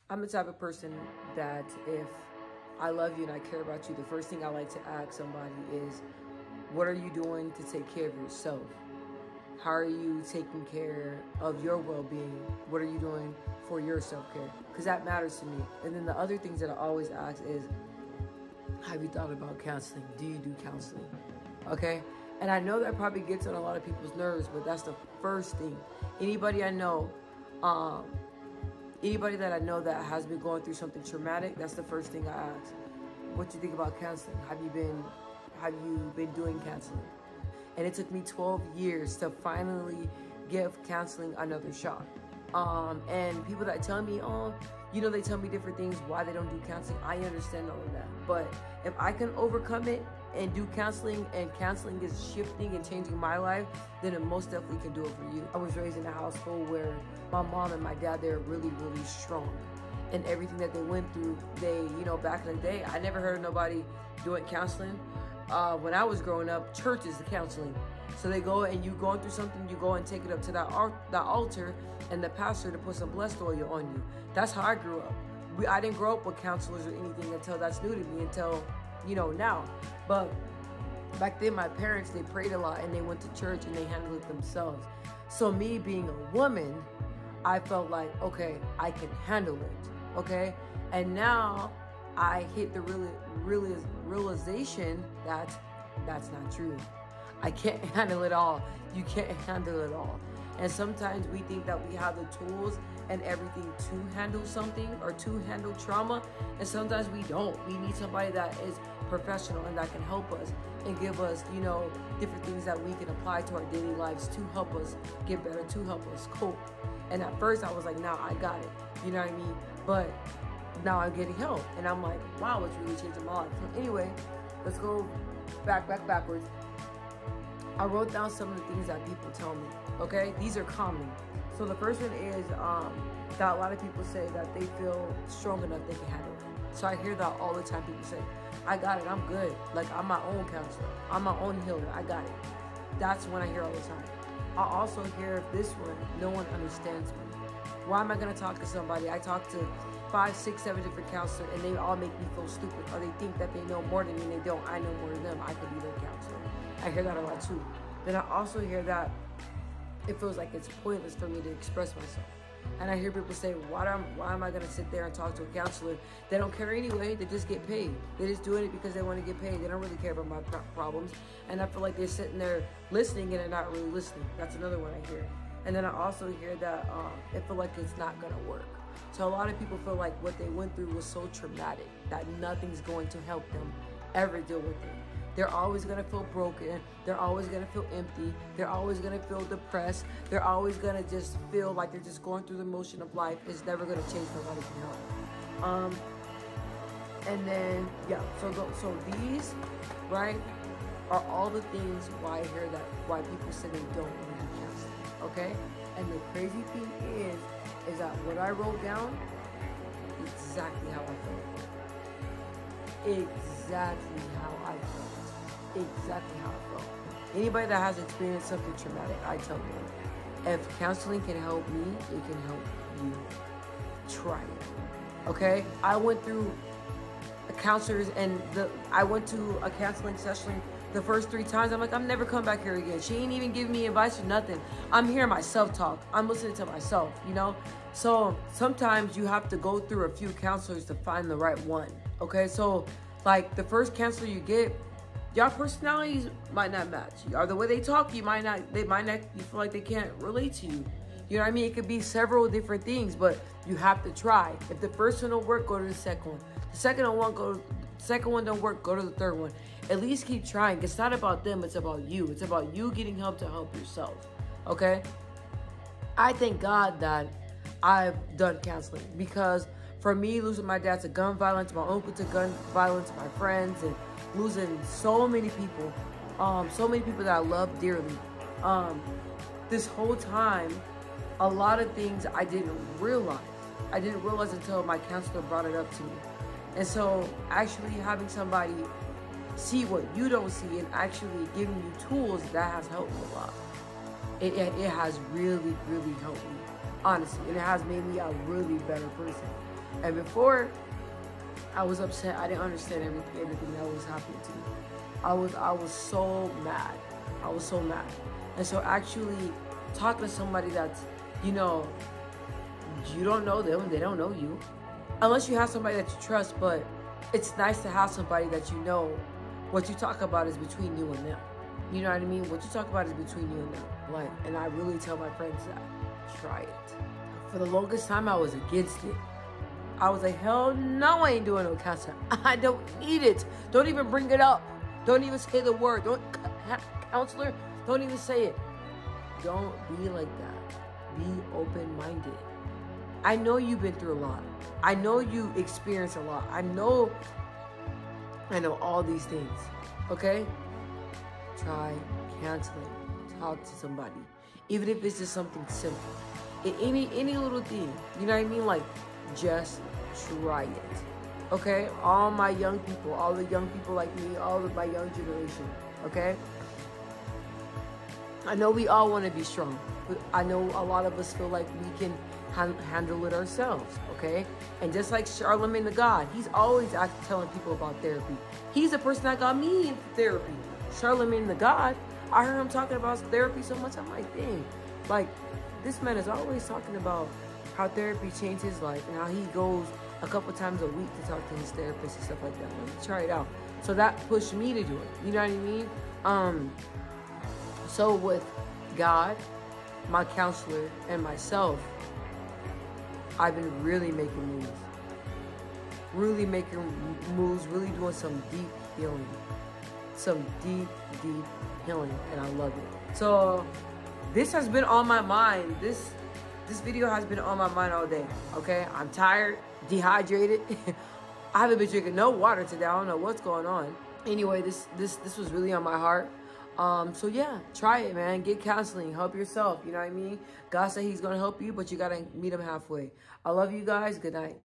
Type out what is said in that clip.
I'm the type of person that if I love you and I care about you, the first thing I like to ask somebody is, what are you doing to take care of yourself? How are you taking care of your well-being? What are you doing for your self-care? Because that matters to me. And then the other things that I always ask is, have you thought about counseling? Do you do counseling? Okay? And I know that probably gets on a lot of people's nerves, but that's the first thing. Anybody I know, anybody that I know that has been going through something traumatic, that's the first thing I ask. What do you think about counseling? Have you been doing counseling? And it took me 12 years to finally give counseling another shot. And people that tell me, they tell me different things why they don't do counseling. I understand all of that. But if I can overcome it and do counseling, and counseling is shifting and changing my life, then it most definitely can do it for you. I was raised in a household where my mom and my dad, they're really, really strong. And everything that they went through, back in the day, I never heard of nobody doing counseling. When I was growing up, church is the counseling. So they go, and you going through something, you go and take it up to that altar and the pastor to put some blessed oil on you. That's how I grew up. I didn't grow up with counselors or anything until that's new to me, until, now. But back then, my parents, they prayed a lot and they went to church and they handled it themselves. So me being a woman, I felt like, okay, I can handle it, okay? And now I hit the realization that that's not true. I can't handle it all. You can't handle it all. And sometimes we think that we have the tools and everything to handle something or to handle trauma. And sometimes we don't. We need somebody that is professional and that can help us and give us, different things that we can apply to our daily lives to help us get better, to help us cope. And at first I was like, nah, I got it. You know what I mean? But now I'm getting help. And I'm like, wow, it's really changing my life. So anyway, let's go backwards. I wrote down some of the things that people tell me, okay? These are common. So the first one is that a lot of people say that they feel strong enough they can handle it. So I hear that all the time. People say, I got it, I'm good. Like, I'm my own counselor. I'm my own healer, I got it. That's when I hear all the time. I also hear this one, no one understands me. Why am I gonna talk to somebody? I talk to 5, 6, 7 different counselors and they all make me feel stupid, or they think that they know more than me and they don't. I know more than them. I could be their counselor. I hear that a lot too. Then I also hear that it feels like it's pointless for me to express myself. And I hear people say, why am I gonna sit there and talk to a counselor? They don't care anyway, they just get paid. They're just doing it because they wanna get paid. They don't really care about my problems. And I feel like they're sitting there listening and they're not really listening. That's another one I hear. And then I also hear that it feel like it's not gonna work. So a lot of people feel like what they went through was so traumatic that nothing's going to help them ever deal with it. They're always gonna feel broken. They're always gonna feel empty. They're always gonna feel depressed. They're always gonna just feel like they're just going through the motion of life. It's never gonna change. Nobody can help. And then so these, right, are all the things why I hear that why people say they don't want to do counseling. Okay, and the crazy thing is that what I wrote down, exactly how I felt. Exactly how I felt. Exactly how I felt. Anybody that has experienced something traumatic, I tell them, if counseling can help me, it can help you. Try it. Okay? I went through counselors and I went to a counseling session the first 3 times. I'm like, I'm never coming back here again. She ain't even giving me advice or nothing. I'm hearing myself talk. I'm listening to myself, So sometimes you have to go through a few counselors to find the right one. Okay? So like the first counselor you get, y'all personalities might not match. Or the way they talk, you feel like they can't relate to you. You know what I mean? It could be several different things, but you have to try. If the first one don't work, go to the second one. The second one don't work, go to the third one. At least keep trying. It's not about them, it's about you. It's about you getting help to help yourself. Okay? I thank God that I've done counseling, because for me, losing my dad to gun violence, my uncle to gun violence, my friends, and losing so many people that I love dearly. This whole time, a lot of things I didn't realize. I didn't realize until my counselor brought it up to me. And so actually having somebody see what you don't see and actually giving you tools, that has helped me a lot. It has really, really helped me, honestly. And it has made me a really better person. And before, I was upset. I didn't understand everything that was happening to me. I was so mad. I was so mad. And so actually talking to somebody that's, you know, you don't know them, they don't know you. Unless you have somebody that you trust, but it's nice to have somebody that you know what you talk about is between you and them. You know what I mean? What you talk about is between you and them. Like, and I really tell my friends that, try it. For the longest time, I was against it. I was like, hell no, I ain't doing no counseling. I don't need it. Don't even bring it up. Don't even say the word. Counselor, don't even say it. Don't be like that. Be open-minded. I know you've been through a lot. I know you experienced a lot. I know all these things. Okay? Try counseling. Talk to somebody. Even if it's just something simple. Any little thing. You know what I mean? Like, just try it. Okay? All my young people, all the young people like me, all of my young generation. Okay? I know we all want to be strong. But I know a lot of us feel like we can handle it ourselves, okay? And just like Charlemagne the God, he's always telling people about therapy. He's the person that got me into therapy. Charlemagne the God, I heard him talking about therapy so much, I'm like, dang. Like, this man is always talking about how therapy changed his life and how he goes a couple times a week to talk to his therapist and stuff like that. Let me try it out. So that pushed me to do it. You know what I mean? So with God, my counselor, and myself, I've been really making moves. Really making moves, really doing some deep healing. Some deep, deep healing, and I love it. So this has been on my mind. This video has been on my mind all day, okay? I'm tired, dehydrated. I haven't been drinking no water today. I don't know what's going on. Anyway, this was really on my heart. So yeah, try it, man. Get counseling. Help yourself. You know what I mean? God said he's going to help you, but you got to meet him halfway. I love you guys. Good night.